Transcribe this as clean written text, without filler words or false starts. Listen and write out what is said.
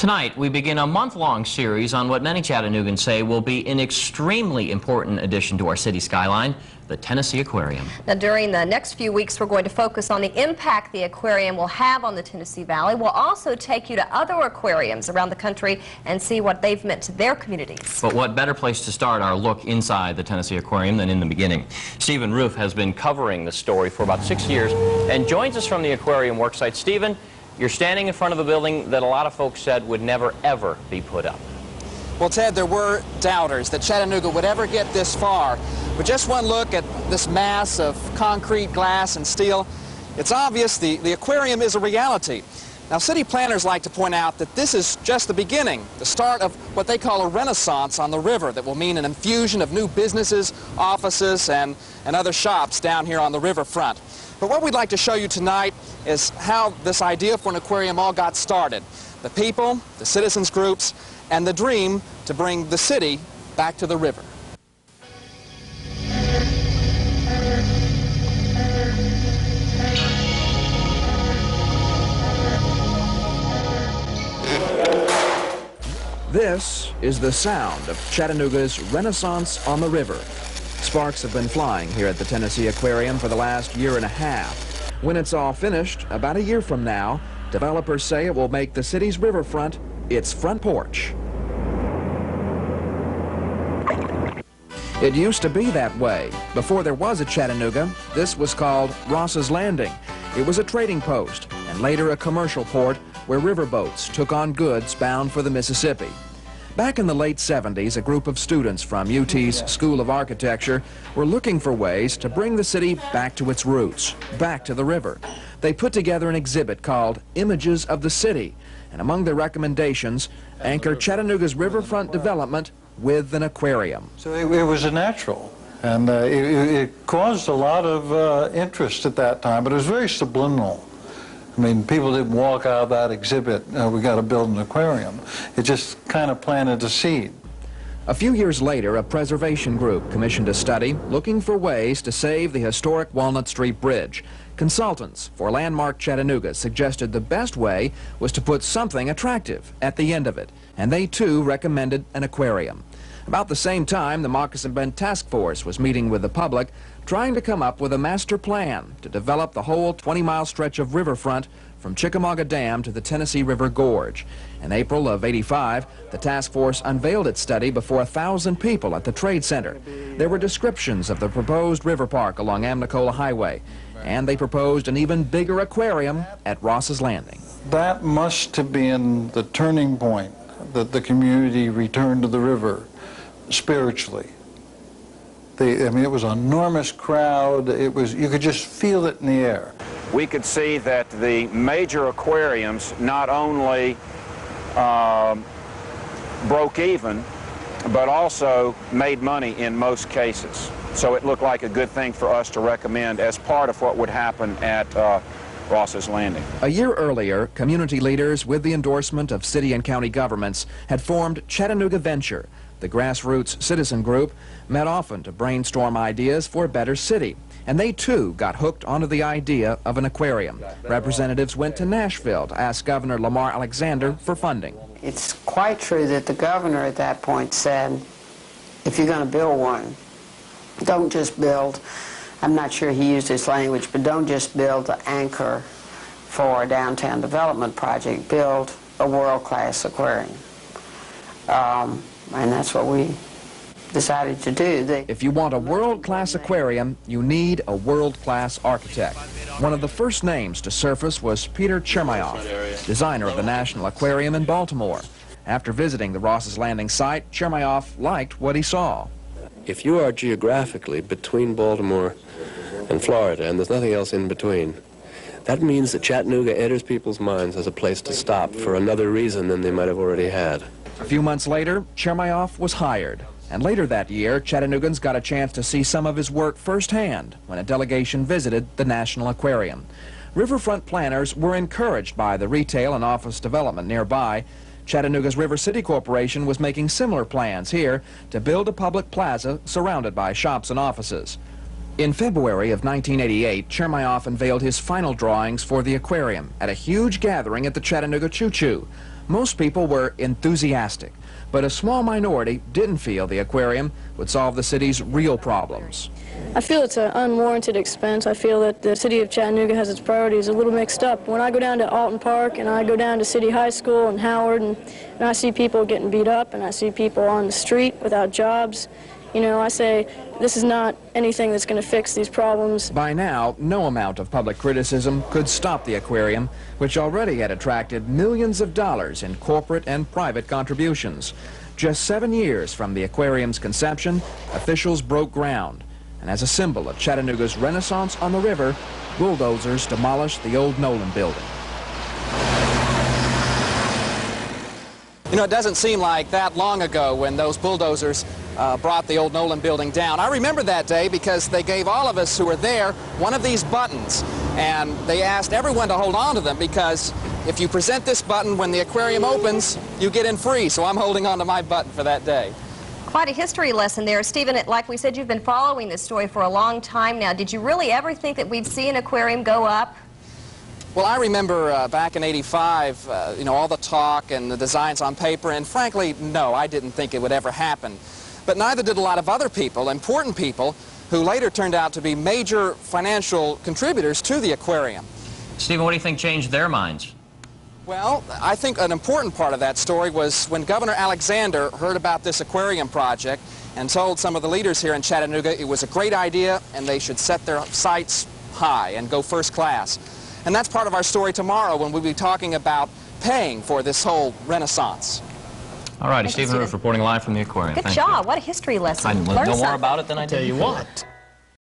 Tonight, we begin a month-long series on what many Chattanoogans say will be an extremely important addition to our city skyline, the Tennessee Aquarium. Now, during the next few weeks, we're going to focus on the impact the aquarium will have on the Tennessee Valley. We'll also take you to other aquariums around the country and see what they've meant to their communities. But what better place to start our look inside the Tennessee Aquarium than in the beginning? Stephen Roof has been covering the story for about 6 years and joins us from the aquarium worksite. Stephen, you're standing in front of a building that a lot of folks said would never, ever be put up. Well, Ted, there were doubters that Chattanooga would ever get this far. But just one look at this mass of concrete, glass, and steel, it's obvious the aquarium is a reality. Now, city planners like to point out that this is just the beginning, the start of what they call a renaissance on the river that will mean an infusion of new businesses, offices, and other shops down here on the riverfront. But what we'd like to show you tonight is how this idea for an aquarium all got started. The people, the citizens groups, and the dream to bring the city back to the river. This is the sound of Chattanooga's Renaissance on the river. Sparks have been flying here at the Tennessee Aquarium for the last year and a half. When it's all finished, about a year from now, developers say it will make the city's riverfront its front porch. It used to be that way. Before there was a Chattanooga, this was called Ross's Landing. It was a trading post and later a commercial port where riverboats took on goods bound for the Mississippi. Back in the late 70s, a group of students from UT's School of Architecture were looking for ways to bring the city back to its roots, back to the river. They put together an exhibit called Images of the City, and among their recommendations, anchor Chattanooga's riverfront development with an aquarium. So it was a natural, and it caused a lot of interest at that time, but it was very subliminal. I mean, people didn't walk out of that exhibit, we got to build an aquarium. It just kind of planted a seed. A few years later, a preservation group commissioned a study looking for ways to save the historic Walnut Street Bridge. Consultants for Landmark Chattanooga suggested the best way was to put something attractive at the end of it, and they too recommended an aquarium. About the same time, the Moccasin Bend Task Force was meeting with the public, trying to come up with a master plan to develop the whole 20-mile stretch of riverfront from Chickamauga Dam to the Tennessee River Gorge. In April of '85, the task force unveiled its study before 1,000 people at the Trade Center. There were descriptions of the proposed river park along Amnicola Highway, and they proposed an even bigger aquarium at Ross's Landing. That must have been the turning point that the community returned to the river spiritually. I mean, it was an enormous crowd. It was, you could just feel it in the air. We could see that the major aquariums not only broke even, but also made money in most cases. So it looked like a good thing for us to recommend as part of what would happen at Ross's Landing. A year earlier, community leaders, with the endorsement of city and county governments, had formed Chattanooga Venture. The grassroots citizen group met often to brainstorm ideas for a better city, and they too got hooked onto the idea of an aquarium. Representatives went to Nashville to ask Governor Lamar Alexander for funding. It's quite true that the governor at that point said, if you're going to build one, don't just build, I'm not sure he used this language, but don't just build the anchor for a downtown development project, build a world-class aquarium. And that's what we decided to do. If you want a world-class aquarium, you need a world-class architect. One of the first names to surface was Peter Chermayoff, designer of the National Aquarium in Baltimore. After visiting the Ross's Landing site, Chermayoff liked what he saw. If you are geographically between Baltimore and Florida, and there's nothing else in between, that means that Chattanooga enters people's minds as a place to stop for another reason than they might have already had. A few months later, Chermayoff was hired. And later that year, Chattanoogans got a chance to see some of his work firsthand when a delegation visited the National Aquarium. Riverfront planners were encouraged by the retail and office development nearby. Chattanooga's River City Corporation was making similar plans here to build a public plaza surrounded by shops and offices. In February of 1988, Chermayoff unveiled his final drawings for the aquarium at a huge gathering at the Chattanooga Choo Choo. Most people were enthusiastic, but a small minority didn't feel the aquarium would solve the city's real problems. I feel it's an unwarranted expense. I feel that the city of Chattanooga has its priorities a little mixed up. When I go down to Alton Park and I go down to City High School and Howard and I see people getting beat up and I see people on the street without jobs, you know, I say this is not anything that's going to fix these problems. By now, no amount of public criticism could stop the aquarium, which already had attracted millions of dollars in corporate and private contributions. Just 7 years from the aquarium's conception, officials broke ground. And as a symbol of Chattanooga's renaissance on the river, bulldozers demolished the old Nolan building. You know, it doesn't seem like that long ago when those bulldozers brought the old Nolan building down. I remember that day because they gave all of us who were there one of these buttons, and they asked everyone to hold on to them because if you present this button when the aquarium opens, you get in free. So I'm holding on to my button for that day. Quite a history lesson there. Stephen, like we said, you've been following this story for a long time now. Did you really ever think that we'd see an aquarium go up? Well, I remember back in '85, you know, all the talk and the designs on paper, and frankly, no, I didn't think it would ever happen. But neither did a lot of other people, important people, who later turned out to be major financial contributors to the aquarium. Stephen, what do you think changed their minds? Well, I think an important part of that story was when Governor Alexander heard about this aquarium project and told some of the leaders here in Chattanooga it was a great idea and they should set their sights high and go first class. And that's part of our story tomorrow when we'll be talking about paying for this whole renaissance. All righty, Stephen Roof reporting live from the aquarium. Good Thank job. you. What a history lesson. I know Learn more something. about it than I did. Tell you before. what.